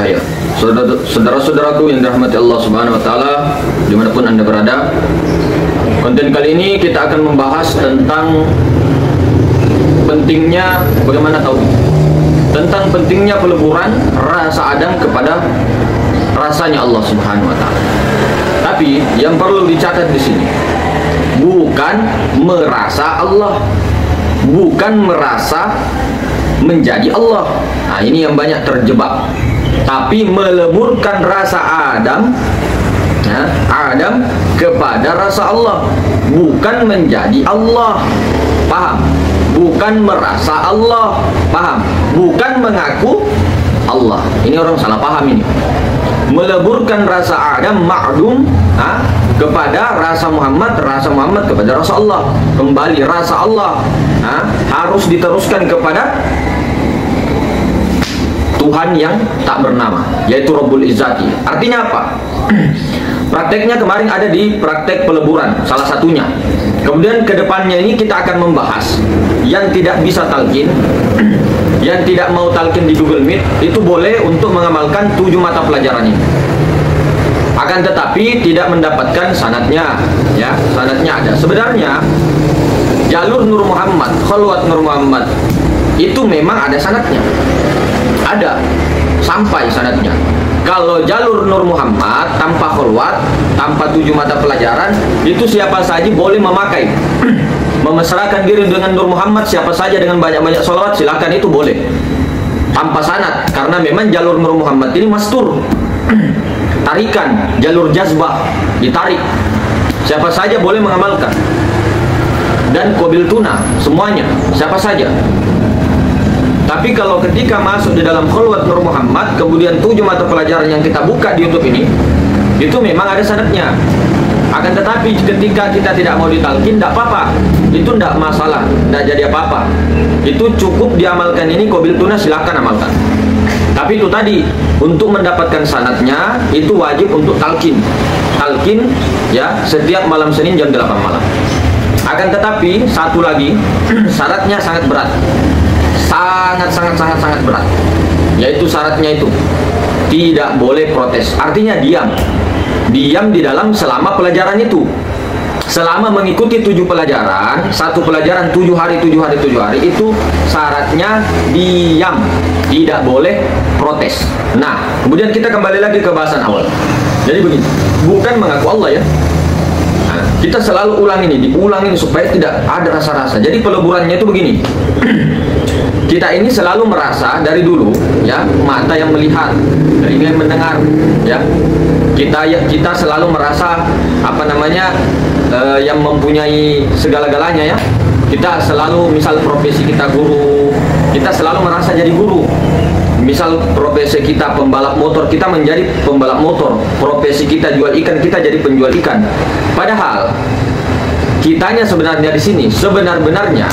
bercahaya. Saudara-saudaraku yang dirahmati Allah Subhanahu wa taala, dimanapun Anda berada. Konten kali ini kita akan membahas tentang pentingnya bagaimana tauhid. Tentang pentingnya peleburan rasa Adam kepada rasanya Allah Subhanahu wa taala. Tapi yang perlu dicatat di sini bukan merasa Allah, bukan merasa menjadi Allah. Nah, ini yang banyak terjebak. Tapi meleburkan rasa Adam, ya, Adam kepada rasa Allah, bukan menjadi Allah. Paham? Bukan merasa Allah. Paham? Bukan mengaku Allah. Ini orang salah paham ini. Meleburkan rasa Adam ma'dum kepada rasa Muhammad kepada rasa Allah. Kembali rasa Allah harus diteruskan kepada Tuhan yang tak bernama, yaitu Rabbul Izzati. Artinya apa? Prakteknya kemarin ada di praktek peleburan, salah satunya. Kemudian kedepannya ini kita akan membahas yang tidak bisa talqin, yang tidak mau talqin di Google Meet, itu boleh untuk mengamalkan 7 mata pelajaran ini. Akan tetapi tidak mendapatkan sanadnya, ya, sanadnya ada. Sebenarnya jalur Nur Muhammad, khalwat Nur Muhammad itu memang ada sanadnya. Ada sampai sanadnya. Kalau jalur Nur Muhammad tanpa khulwat, tanpa 7 mata pelajaran, itu siapa saja boleh memakai. Memesrakan diri dengan Nur Muhammad, siapa saja dengan banyak-banyak sholawat, silakan, itu boleh. Tanpa sanad, karena memang jalur Nur Muhammad ini mastur. Tarikan, jalur jazbah, ditarik. Siapa saja boleh mengamalkan. Dan qabil tuna, semuanya, siapa saja. Tapi kalau ketika masuk di dalam khulwat Nur Muhammad, kemudian 7 mata pelajaran yang kita buka di YouTube ini, itu memang ada sanadnya. Akan tetapi ketika kita tidak mau ditalqin, tidak apa-apa. Itu tidak masalah, tidak jadi apa-apa. Itu cukup diamalkan ini, qabil tuna, silakan amalkan. Tapi itu tadi, untuk mendapatkan sanadnya, itu wajib untuk talqin. Talqin, ya, setiap malam Senin jam 8 malam. Akan tetapi, satu lagi, syaratnya sangat berat. Sangat berat, yaitu syaratnya itu tidak boleh protes. Artinya diam di dalam selama pelajaran itu, selama mengikuti 7 pelajaran, satu pelajaran 7 hari itu syaratnya diam, tidak boleh protes. Nah, kemudian kita kembali lagi ke bahasan awal. Jadi begini, bukan mengaku Allah, ya. Kita selalu diulang ini supaya tidak ada rasa-rasa. Jadi peleburannya itu begini. Kita ini selalu merasa dari dulu, ya, mata yang melihat, telinga yang mendengar, ya. Kita selalu merasa yang mempunyai segala-galanya, ya. Kita selalu, misal profesi kita guru, kita selalu merasa jadi guru. Misal profesi kita pembalap motor, kita menjadi pembalap motor. Profesi kita jual ikan, kita jadi penjual ikan. Padahal kitanya sebenarnya di sini, sebenar-benarnya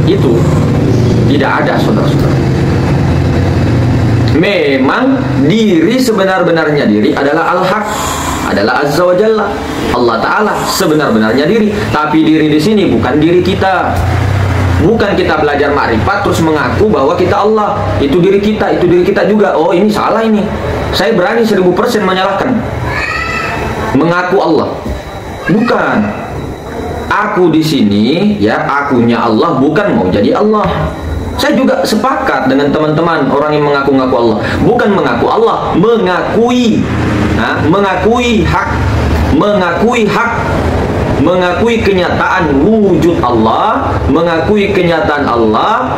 itu tidak ada, saudara-saudara. Memang diri sebenar-benarnya diri adalah Al-Haq, adalah Azza wa Jalla, Allah Ta'ala sebenar-benarnya diri. Tapi diri di sini bukan diri kita. Bukan kita belajar ma'rifat terus mengaku bahwa kita Allah. Itu diri kita juga. Oh, ini salah ini. Saya berani 1000% menyalahkan. Mengaku Allah. Bukan. Aku di sini, ya, akunya Allah, bukan mau jadi Allah. Saya juga sepakat dengan teman-teman orang yang mengaku-ngaku Allah. Bukan mengaku Allah, mengakui. Mengakui hak. Mengakui kenyataan wujud Allah, mengakui kenyataan Allah,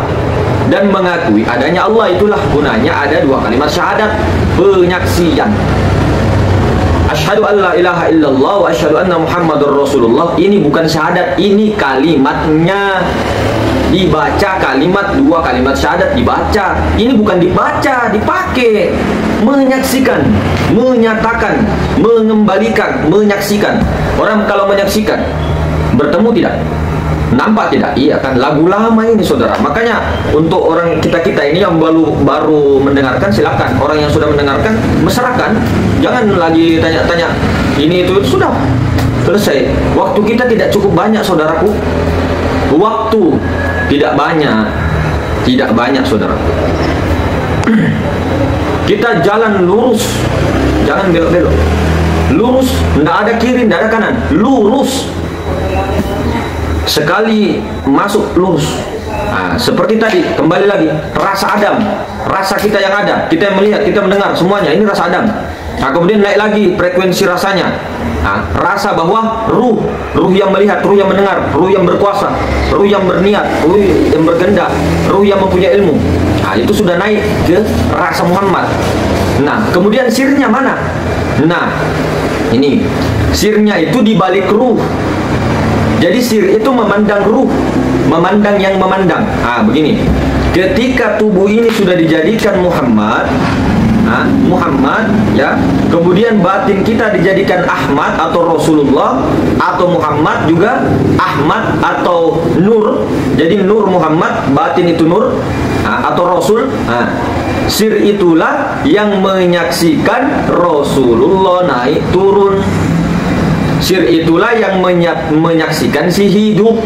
dan mengakui adanya Allah. Itulah gunanya ada 2 kalimat syahadat, penyaksian. Asyhadu an la ilaha illallah wa asyhadu anna Muhammadar Rasulullah. Ini bukan syahadat, ini kalimatnya. Dibaca kalimat, 2 kalimat syahadat dibaca. Ini bukan dibaca, dipakai. Menyaksikan, menyatakan, mengembalikan, menyaksikan. Orang kalau menyaksikan, bertemu tidak? Nampak tidak? Iya kan, lagu lama ini, saudara. Makanya untuk orang kita ini yang baru mendengarkan, silakan. Orang yang sudah mendengarkan, mesrakan. Jangan lagi tanya-tanya ini itu, sudah selesai. Waktu kita tidak cukup banyak, saudaraku. Waktu tidak banyak, saudaraku. Kita jalan lurus, jangan belok-belok. Lurus, tidak ada kiri, tidak ada kanan, lurus. Sekali masuk lurus. Nah, seperti tadi, kembali lagi, rasa Adam, rasa kita yang ada, kita yang melihat, kita mendengar, semuanya ini rasa Adam. Nah, kemudian naik lagi frekuensi rasanya. Nah, rasa bahwa ruh yang melihat, ruh yang mendengar, ruh yang berkuasa, ruh yang berniat, ruh yang berkehendak, ruh yang mempunyai ilmu. Nah, itu sudah naik ke rasa Muhammad. Nah, kemudian sirnya mana? Nah, ini sirnya itu di balik ruh. Jadi sir itu memandang ruh, memandang yang memandang. Ah, begini. Ketika tubuh ini sudah dijadikan Muhammad, Muhammad, ya, kemudian batin kita dijadikan Ahmad atau Rasulullah, atau Muhammad juga Ahmad atau Nur. Jadi Nur Muhammad, batin itu Nur, atau Rasul. Sir itulah yang menyaksikan Rasulullah naik turun. Sir itulah yang menyaksikan si hidup.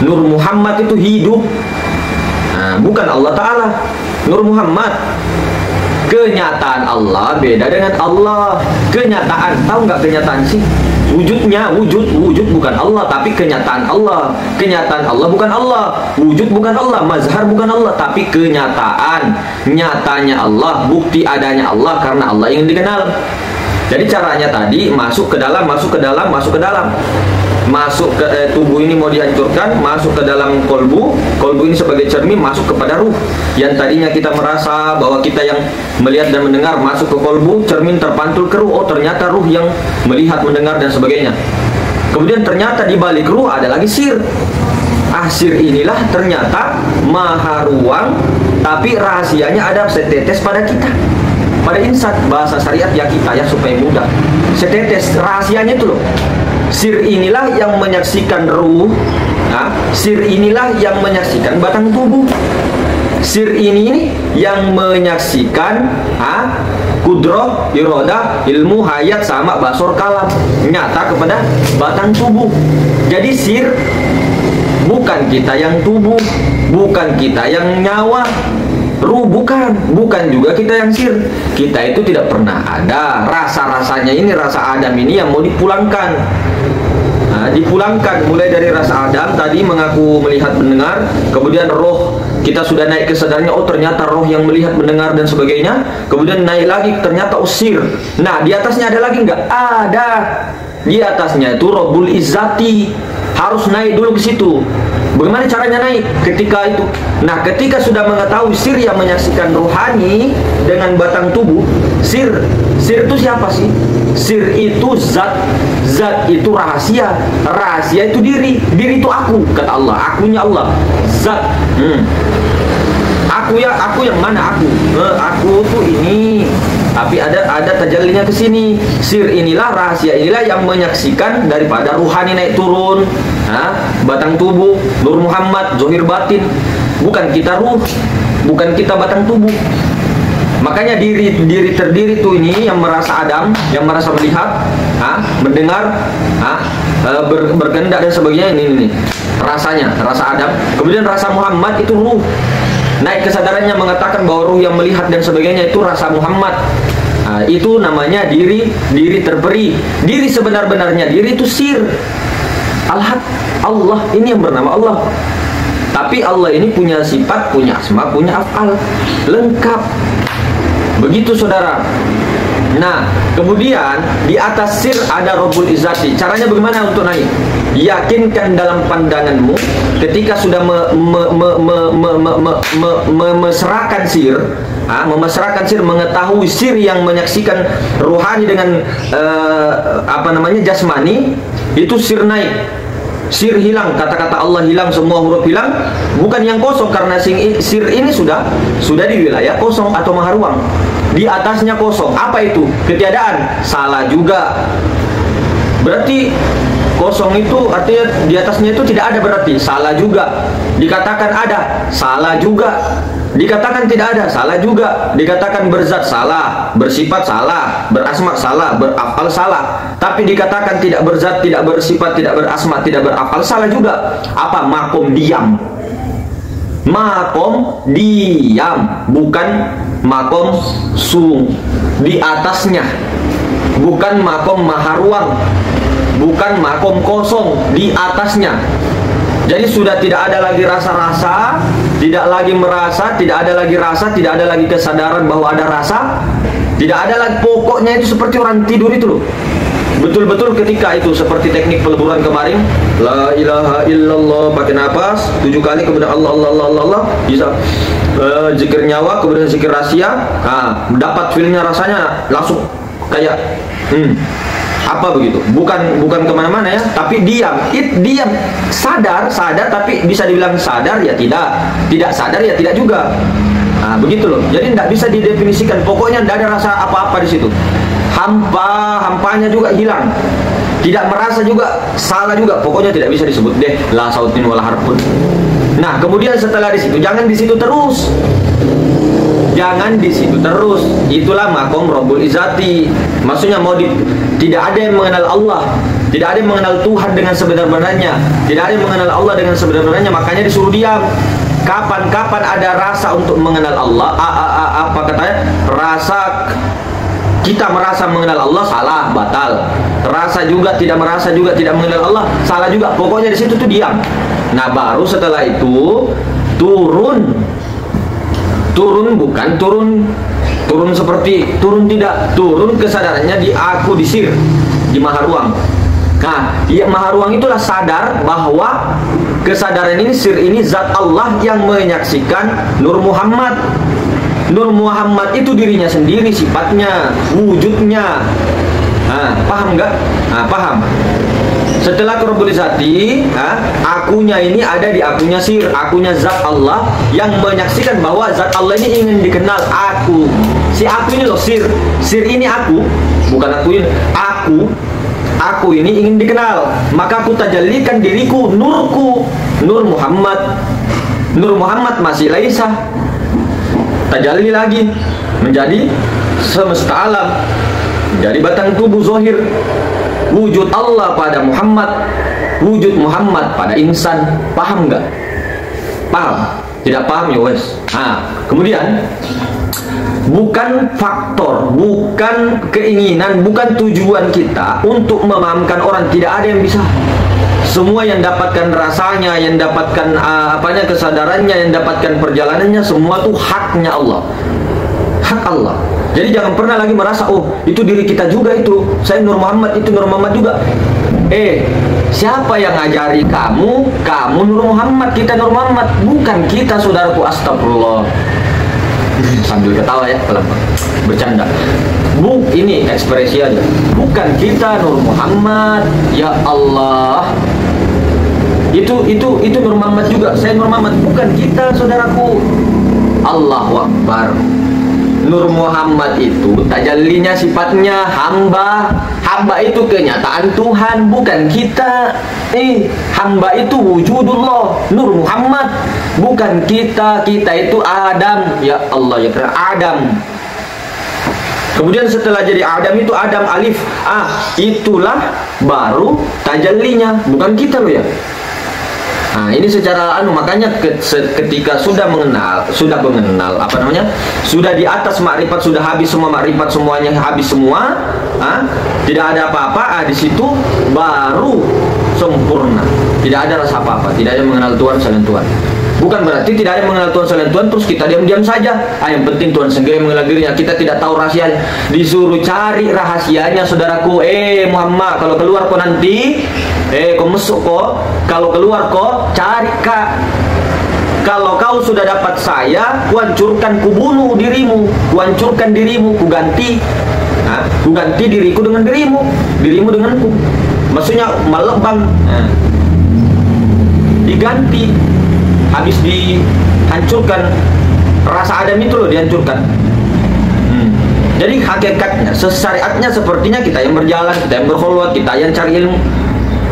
Nur Muhammad itu hidup, bukan Allah Ta'ala. Nur Muhammad, kenyataan Allah beda dengan Allah. Kenyataan, tahu nggak kenyataan sih? Wujudnya, wujud bukan Allah, tapi kenyataan Allah. Kenyataan Allah bukan Allah, wujud bukan Allah, mazhar bukan Allah, tapi kenyataan. Nyatanya Allah, bukti adanya Allah karena Allah yang dikenal. Jadi caranya tadi masuk ke dalam, masuk ke dalam, masuk ke dalam. Masuk ke tubuh ini mau dihancurkan, masuk ke dalam kolbu. Kolbu ini sebagai cermin masuk kepada ruh. Yang tadinya kita merasa bahwa kita yang melihat dan mendengar, masuk ke kolbu, cermin terpantul ke ruh. Oh, ternyata ruh yang melihat, mendengar dan sebagainya. Kemudian ternyata di balik ruh ada lagi sir. Sir inilah ternyata maha ruang, tapi rahasianya ada setetes pada kita, pada insan. Bahasa syariat ya kita ya supaya mudah. Setetes rahasianya itu loh. Sir inilah yang menyaksikan ruh. Sir inilah yang menyaksikan batang tubuh. Sir ini yang menyaksikan kudroh, irodah, ilmu, hayat, sama basor, kalam, nyata kepada batang tubuh. Jadi sir bukan kita yang tubuh, bukan kita yang nyawa. Ruh bukan juga kita yang sir. Kita itu tidak pernah ada. Rasa-rasanya ini, rasa Adam ini yang mau dipulangkan. Dipulangkan mulai dari rasa Adam tadi mengaku melihat mendengar, kemudian roh kita sudah naik kesadarannya, oh ternyata roh yang melihat mendengar dan sebagainya. Kemudian naik lagi ternyata usir. Nah, di atasnya ada lagi nggak? Ada. Di atasnya itu Rabbul Izzati. Harus naik dulu ke situ. Bagaimana caranya naik ketika itu? Nah, ketika sudah mengetahui sir yang menyaksikan rohani dengan batang tubuh, sir itu siapa sih? Sir itu zat, zat itu rahasia, rahasia itu diri, diri itu aku, kata Allah, akunya Allah, zat. Aku yang mana aku? Aku tuh ini. Tapi ada tajallinya ke sini. Sir inilah, rahasia inilah yang menyaksikan daripada ruhani naik turun, batang tubuh, Nur Muhammad, zahir batin. Bukan kita ruh, bukan kita batang tubuh. Makanya diri terdiri tuh ini yang merasa Adam, yang merasa melihat, mendengar, berkehendak dan sebagainya. Ini rasanya, rasa Adam. Kemudian rasa Muhammad itu ruh. Naik kesadarannya mengatakan bahwa ruh yang melihat dan sebagainya itu rasa Muhammad. Itu namanya diri terperi. Diri sebenar-benarnya diri itu sir. Allah ini yang bernama Allah. Tapi Allah ini punya sifat, punya asma, punya af'al, lengkap. Begitu saudara. Nah, kemudian di atas sir ada Rabbul Izzati. Caranya bagaimana untuk naik? Yakinkan dalam pandanganmu ketika sudah memesrakan sir, mengetahui sir yang menyaksikan ruhani dengan jasmani, itu sir naik. Sir hilang, kata-kata Allah hilang, semua huruf hilang, bukan yang kosong karena sir ini sudah di wilayah kosong atau maha ruang. Di atasnya kosong. Apa itu? Ketiadaan. Salah juga. Berarti kosong itu artinya di atasnya itu tidak ada, berarti salah juga. Dikatakan ada, salah juga. Dikatakan tidak ada, salah juga. Dikatakan berzat, salah. Bersifat, salah. Berasma, salah. Berafal, salah. Tapi dikatakan tidak berzat, tidak bersifat, tidak berasma, tidak berafal, salah juga. Apa? Makom diam. Makom diam, bukan makom sung, di atasnya, bukan makom maharuang, bukan makom kosong, di atasnya. Jadi sudah tidak ada lagi rasa-rasa, tidak lagi merasa, tidak ada lagi rasa, tidak ada lagi kesadaran bahwa ada rasa, tidak ada lagi. Pokoknya itu seperti orang tidur itu loh. Betul-betul ketika itu seperti teknik peleburan kemarin, la ilaha illallah, pakai nafas 7 kali, kemudian Allah Allah Allah Allah, Allah bisa zikir nyawa, kemudian zikir rahasia. Nah, dapat feelnya, rasanya langsung kayak apa begitu, bukan kemana-mana ya, tapi diam, diam, sadar, tapi bisa dibilang sadar ya tidak sadar ya tidak juga. Nah, begitu loh. Jadi tidak bisa didefinisikan. Pokoknya tidak ada rasa apa-apa di situ. Hampanya juga hilang. Tidak merasa juga, salah juga. Pokoknya tidak bisa disebut deh la sautin wala harfun. Nah, kemudian setelah di situ, jangan di situ terus. Jangan di situ terus. Itulah makom Rabbul Izzati. Maksudnya tidak ada yang mengenal Allah, tidak ada yang mengenal Tuhan dengan sebenar-benarnya, tidak ada yang mengenal Allah dengan sebenar-benarnya. Makanya disuruh diam. Kapan-kapan ada rasa untuk mengenal Allah, apa katanya? Rasa kita merasa mengenal Allah, salah, batal. Rasa juga tidak merasa juga tidak mengenal Allah, salah juga. Pokoknya di situ tuh diam. Nah, baru setelah itu turun, bukan turun seperti tidak, turun kesadarannya di aku, di sir, di maharuang. Nah, ya, maharuang itulah sadar bahwa kesadaran ini, sir ini, zat Allah yang menyaksikan Nur Muhammad. Nur Muhammad itu dirinya sendiri, sifatnya, wujudnya. Nah, paham nggak? Nah, paham. Setelah Rabbul Izzati, akunya ini ada di akunya sir, akunya zat Allah yang menyaksikan bahwa zat Allah ini ingin dikenal. Aku, si aku ini loh, sir ini aku, bukan aku ini, aku ini ingin dikenal. Maka aku tajallikan diriku, nurku, Nur Muhammad masih laisa, tajalli lagi menjadi semesta alam, menjadi batang tubuh zahir. Wujud Allah pada Muhammad, wujud Muhammad pada insan. Paham nggak? Paham? Tidak paham ya wes. Nah, kemudian bukan faktor, bukan keinginan, bukan tujuan kita untuk memahamkan orang. Tidak ada yang bisa. Semua yang dapatkan rasanya, yang dapatkan kesadarannya, yang dapatkan perjalanannya, semua itu haknya Allah, hak Allah. Jadi jangan pernah lagi merasa, oh itu diri kita juga, itu saya Nur Muhammad, itu Nur Muhammad juga. Siapa yang ngajari kamu? Kamu Nur Muhammad, kita Nur Muhammad, bukan kita, saudaraku. Astagfirullah. Sambil ketawa ya, bercanda. Ini ekspresi aja. Bukan kita Nur Muhammad, ya Allah. Itu Nur Muhammad juga, saya Nur Muhammad, bukan kita, saudaraku. Allahu Akbar. Nur Muhammad itu tajallinya, sifatnya hamba. Hamba itu kenyataan Tuhan, bukan kita. Hamba itu wujudullah, Nur Muhammad, bukan kita. Kita itu Adam, ya Allah, ya Adam. Kemudian setelah jadi Adam itu Adam alif, itulah baru tajallinya, bukan kita loh ya. Nah, ini secara makanya ketika sudah mengenal, sudah di atas makrifat, sudah habis semua makrifat, semuanya habis semua, tidak ada apa-apa, di situ baru sempurna. Tidak ada rasa apa-apa, tidak ada mengenal Tuhan selain Tuhan. Bukan berarti tidak ada mengenal Tuhan selain Tuhan terus kita diam-diam saja. Yang penting Tuhan sendiri mengenal dirinya, kita tidak tahu rahasianya. Disuruh cari rahasianya, saudaraku. Muhammad, kalau keluar kok nanti, kau mesuk kok, kalau keluar kok, cari kak. Kalau kau sudah dapat saya, kuhancurkan, kubunuh dirimu, kuhancurkan dirimu, kuganti diriku dengan dirimu denganku. Maksudnya melebang, diganti, habis dihancurkan. Rasa Adam itu loh dihancurkan. Jadi hakikatnya, syariatnya sepertinya kita yang berjalan, kita yang berkhulwat, kita yang cari ilmu.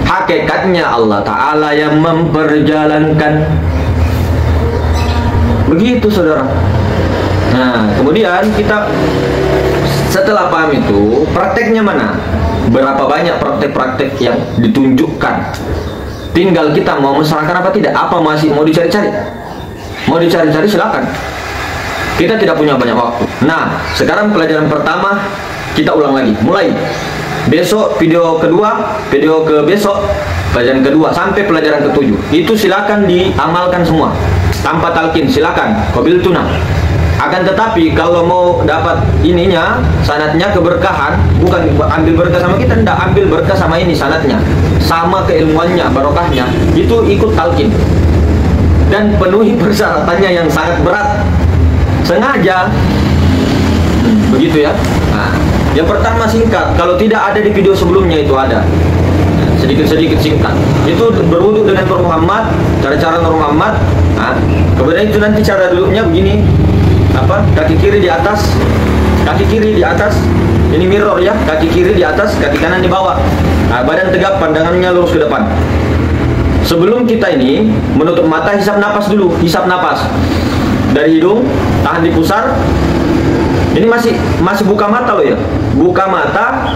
Hakikatnya Allah Ta'ala yang memperjalankan. Begitu saudara. Nah, kemudian kita setelah paham itu, prakteknya mana? Berapa banyak praktek-praktek yang ditunjukkan? Tinggal kita mau mesrakan apa tidak? Apa masih mau dicari-cari? Mau dicari-cari silakan. Kita tidak punya banyak waktu. Nah, sekarang pelajaran pertama kita ulang lagi. Mulai besok video kedua, video ke besok pelajaran kedua sampai pelajaran ketujuh. Itu silakan diamalkan semua tanpa talqin, silakan. Qabil tuna. Akan tetapi kalau mau dapat ininya, sanatnya keberkahan, bukan ambil berkah sama kita, tidak ambil berkah sama ini sanatnya, sama keilmuannya, barokahnya, itu ikut talqin dan penuhi persyaratannya yang sangat berat. Sengaja begitu ya. Nah, yang pertama singkat, kalau tidak ada di video sebelumnya itu ada sedikit-sedikit singkat. Itu berwudu dengan Nur Muhammad, cara-cara Nur Muhammad. Nah, kemudian itu nanti cara duduknya begini, kaki kiri di atas, kaki kiri di atas. Ini mirror ya, kaki kiri di atas, kaki kanan di bawah. Nah, badan tegap, pandangannya lurus ke depan. Sebelum kita ini menutup mata, hisap napas dulu, hisap napas dari hidung, tahan di pusar. Ini masih buka mata loh ya, buka mata.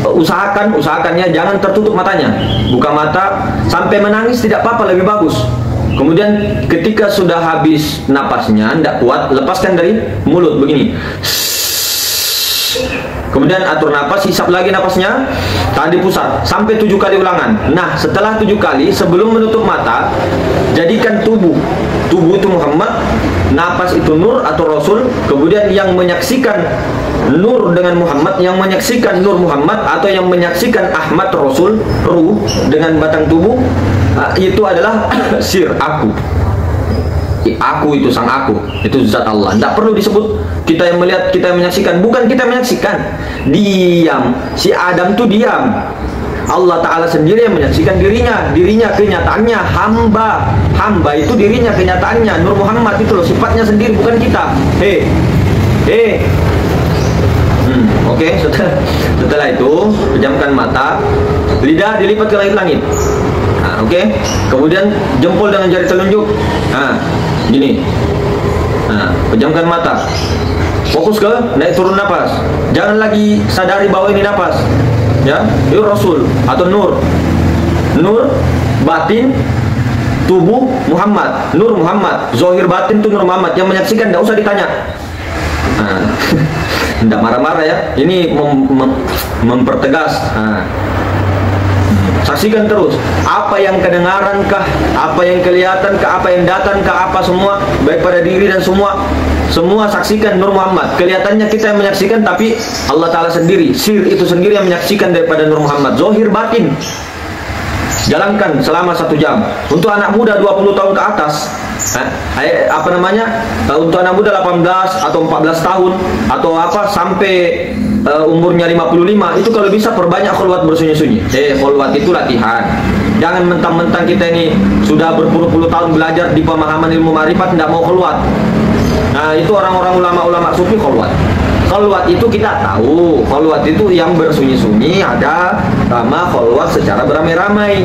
Usahakannya jangan tertutup matanya, buka mata sampai menangis tidak apa-apa, lebih bagus. Kemudian ketika sudah habis napasnya, tidak kuat, lepaskan dari mulut begini. Kemudian atur napas, hisap lagi napasnya, tahan di pusar sampai 7 kali ulangan. Nah, setelah 7 kali sebelum menutup mata, jadikan tubuh itu Muhammad, napas itu Nur atau Rasul. Kemudian yang menyaksikan Nur dengan Muhammad, yang menyaksikan Nur Muhammad atau yang menyaksikan Ahmad Rasul, ruh dengan batang tubuh, itu adalah sir aku. Aku itu sang aku, itu zat Allah. Tidak perlu disebut kita yang melihat, kita yang menyaksikan. Bukan kita menyaksikan, diam. Si Adam tuh diam. Allah Ta'ala sendiri yang menyaksikan dirinya kenyataannya. Hamba itu dirinya kenyataannya. Nur Muhammad itu loh sifatnya sendiri, bukan kita. Oke. Setelah itu pejamkan mata, lidah dilipat ke langit-langit. Nah, oke. Kemudian jempol dengan jari telunjuk. Nah, gini. Nah, pejamkan mata. Fokus ke naik turun napas. Jangan lagi sadari bahwa ini napas. Ya, itu Rasul atau Nur. Nur batin tubuh Muhammad, Nur Muhammad. Zahir batin itu Nur Muhammad. Yang menyaksikan tidak usah ditanya. Nah, tidak marah-marah ya. Ini mempertegas. Nah, saksikan terus apa yang kedengaran kah, apa yang kelihatan kah, apa yang datang kah, apa semua baik pada diri dan semua saksikan Nur Muhammad. Kelihatannya kita yang menyaksikan, tapi Allah Ta'ala sendiri, sir itu sendiri yang menyaksikan daripada Nur Muhammad. Zahir batin jalankan selama 1 jam. Untuk anak muda 20 tahun ke atas, untuk anak muda 18 atau 14 tahun atau sampai umurnya 55, itu kalau bisa perbanyak kholwat bersunyi-sunyi. Kholwat itu latihan. Jangan mentang-mentang kita ini sudah berpuluh-puluh tahun belajar di pemahaman ilmu ma'rifat tidak mau kholwat. Nah, itu orang-orang ulama-ulama sufi kholwat. Kholwat itu kita tahu, kholwat itu yang bersunyi-sunyi ada, sama kholwat secara beramai-ramai.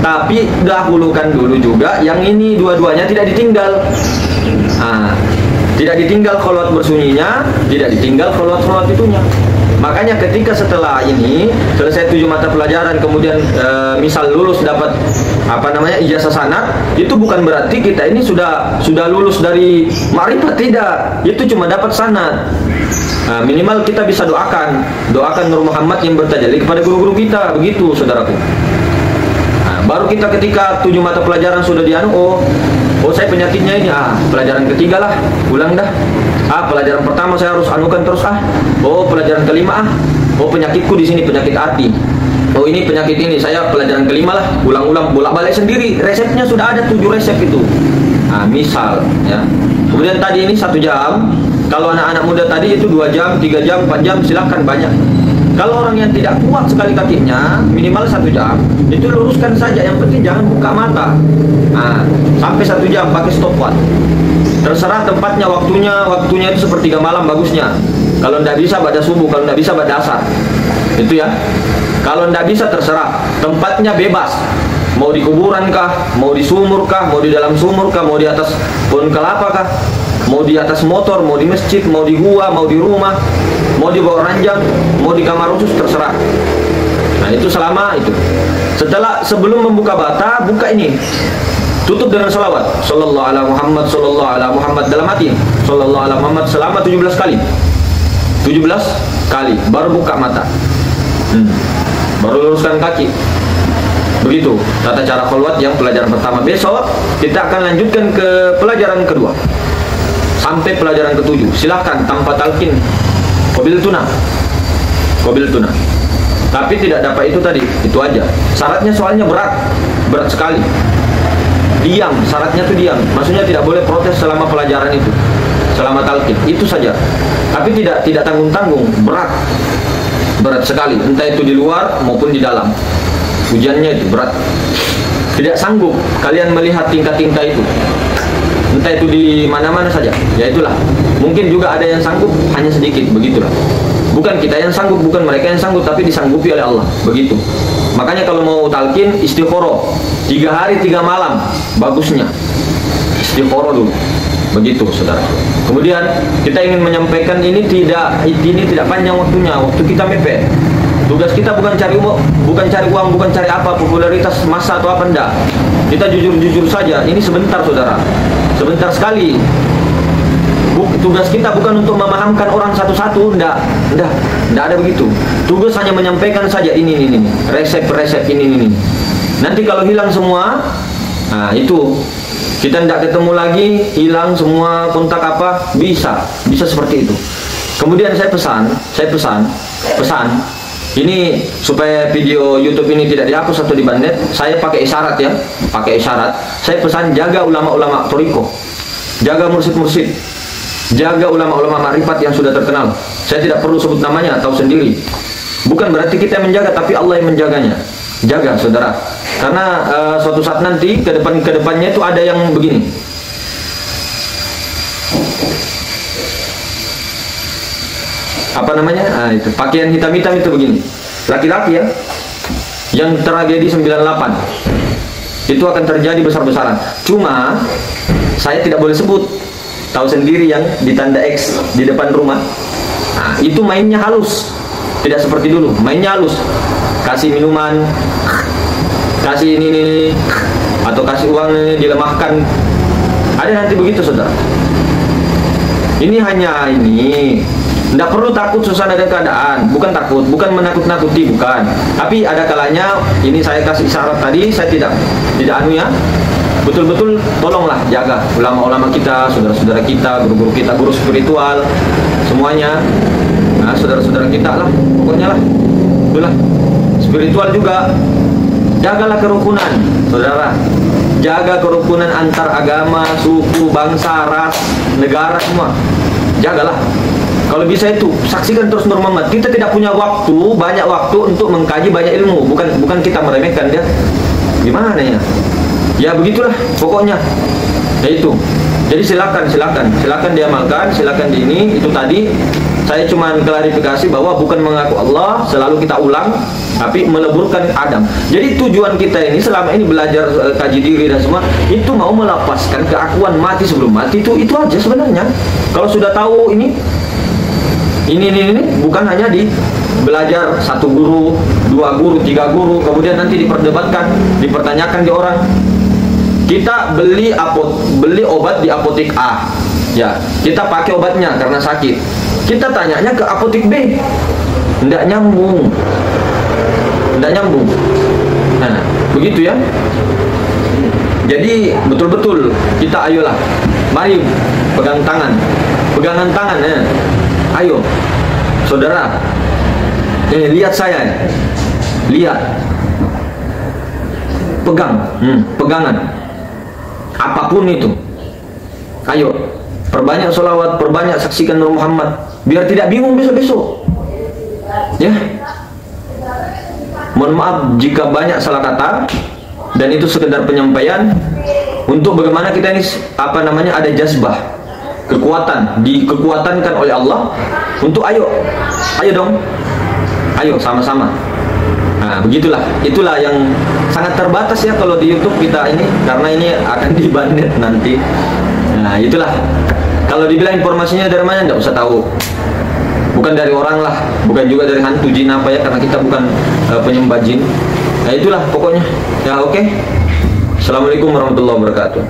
Tapi dahulukan dulu juga yang ini, dua-duanya tidak ditinggal. Nah, tidak ditinggal kholwat bersunyinya, tidak ditinggal kholwat itunya. Makanya ketika setelah ini selesai 7 mata pelajaran, kemudian misal lulus dapat ijazah sanad, itu bukan berarti kita ini sudah lulus dari ma'rifat, tidak. Itu cuma dapat sanad. Nah, minimal kita bisa doakan Nur Muhammad yang bertajalli kepada guru-guru kita, begitu saudaraku. Nah, baru kita ketika 7 mata pelajaran sudah oh saya penyakitnya ini, pelajaran ketiga lah, ulang dah. Pelajaran pertama saya harus anukan terus. Oh, pelajaran kelima oh penyakitku di sini penyakit hati. Oh, ini penyakit ini, saya pelajaran kelima lah, ulang-ulang, bolak-balik sendiri. Resepnya sudah ada 7 resep itu. Nah, misal ya. Kemudian tadi ini 1 jam. Kalau anak-anak muda tadi itu 2 jam, 3 jam, 4 jam, silahkan banyak. Kalau orang yang tidak kuat sekali kakinya, minimal 1 jam, itu luruskan saja. Yang penting jangan buka mata. Nah, sampai 1 jam pakai stopwatch. Terserah tempatnya, waktunya itu sepertiga malam bagusnya. Kalau tidak bisa pada subuh, kalau tidak bisa pada asar. Itu ya. Kalau tidak bisa terserah. Tempatnya bebas. Mau di kuburan kah, mau di sumur kah, mau di dalam sumur kah, mau di atas pohon kelapa kah, mau di atas motor, mau di masjid, mau di gua, mau di rumah, mau di bawah ranjang, mau di kamar khusus, terserah. Nah, itu selama itu. Sebelum membuka bata, buka ini. tutup dengan salawat, sallallahu ala Muhammad, sallallahu ala Muhammad, dalam hati, sallallahu ala Muhammad selama 17 kali. 17 kali baru buka mata. Baru luruskan kaki. Begitu tata cara kholwat yang pelajaran pertama. Besok kita akan lanjutkan ke pelajaran kedua sampai pelajaran ke-7. Silahkan tanpa talqin, qabil tuna. Tapi tidak dapat itu tadi, itu aja. Syaratnya soalnya berat sekali. Diam, syaratnya itu diam. Maksudnya tidak boleh protes selama pelajaran itu, selama talqin. Itu saja. Tapi tidak tanggung-tanggung, berat sekali. Entah itu di luar maupun di dalam. Ujiannya itu berat. Tidak sanggup kalian melihat tingkah-tingkah itu. Entah itu di mana-mana saja. Ya itulah. Mungkin juga ada yang sanggup, hanya sedikit, begitulah. Bukan kita yang sanggup, bukan mereka yang sanggup, tapi disanggupi oleh Allah. Begitu. Makanya kalau mau talqin, istikharah 3 hari 3 malam bagusnya. Istikharah dulu. Begitu, saudara. Kemudian kita ingin menyampaikan ini tidak panjang waktunya. Waktu kita mepet. Tugas kita bukan cari uang, bukan cari apa, popularitas massa atau apa, enggak. Kita jujur saja. Ini sebentar, saudara. Sebentar sekali. Tugas kita bukan untuk memahamkan orang satu-satu, enggak ada begitu. Tugas hanya menyampaikan saja ini, resep ini. Nanti kalau hilang semua, nah itu kita tidak ketemu lagi, hilang semua kontak apa, bisa seperti itu. Kemudian saya pesan ini supaya video YouTube ini tidak dihapus atau dibannet, saya pakai isyarat ya, Saya pesan jaga ulama-ulama thariqah, jaga mursyid-mursyid, jaga ulama-ulama makrifat yang sudah terkenal. Saya tidak perlu sebut namanya, tahu sendiri. Bukan berarti kita menjaga, tapi Allah yang menjaganya. Jaga, saudara. Karena suatu saat nanti ke depannya itu ada yang begini. Apa namanya? Itu pakaian hitam-hitam itu begini. Laki-laki ya. Yang tragedi 98. Itu akan terjadi besar-besaran. Cuma saya tidak boleh sebut. Tahu sendiri yang ditanda X di depan rumah. Nah, itu mainnya halus. Tidak seperti dulu, mainnya halus. Kasih minuman, kasih ini, atau kasih uang ini, dilemahkan. Ada nanti begitu, saudara. Ini hanya ini. Tidak perlu takut suasana dan keadaan. Bukan takut, bukan menakut-nakuti, bukan. Tapi ada kalanya, ini saya kasih isyarat tadi, saya tidak anu ya. Betul-betul tolonglah jaga ulama-ulama kita, saudara-saudara kita, guru-guru kita, guru spiritual, semuanya. Nah, saudara-saudara kita lah, pokoknya lah. Itulah. Spiritual juga. Jagalah kerukunan, saudara. Jaga kerukunan antar agama, suku, bangsa, ras, negara semua. Jagalah. Kalau bisa itu, saksikan terus Nur Muhammad. Kita tidak punya waktu, banyak waktu untuk mengkaji banyak ilmu. Bukan kita meremehkan dia. Gimana ya? Ya begitulah pokoknya. Ya itu. Jadi silakan diamalkan, silakan di ini. Itu tadi saya cuma klarifikasi bahwa bukan mengaku Allah, selalu kita ulang, tapi meleburkan Adam. Jadi tujuan kita ini selama ini belajar kaji diri dan semua itu mau melepaskan keakuan mati sebelum mati, itu aja sebenarnya. Kalau sudah tahu ini bukan hanya di belajar 1 guru, 2 guru, 3 guru, kemudian nanti diperdebatkan, dipertanyakan di orang. Kita beli obat di apotek A, ya kita pakai obatnya karena sakit. Kita tanyanya ke apotek B, tidak nyambung. Nah, begitu ya. Jadi betul-betul kita ayolah, mari pegangan tangan ya. Ayo, saudara, lihat saya, lihat, pegangan, apapun itu. Ayo, perbanyak sholawat, perbanyak saksikan Nur Muhammad, biar tidak bingung besok-besok. Ya, mohon maaf jika banyak salah kata, dan itu sekedar penyampaian untuk bagaimana kita ini ada jazbah, dikekuatankan oleh Allah untuk ayo dong, ayo sama-sama. Nah, begitulah, itulah yang sangat terbatas ya kalau di YouTube kita ini, karena ini akan dibandet nanti. Nah, itulah. Kalau dibilang informasinya dari mana, nggak usah tahu. Bukan dari orang lah, bukan juga dari hantu jin apa ya, karena kita bukan penyembah jin. Nah, itulah pokoknya. Ya oke. Assalamualaikum warahmatullahi wabarakatuh.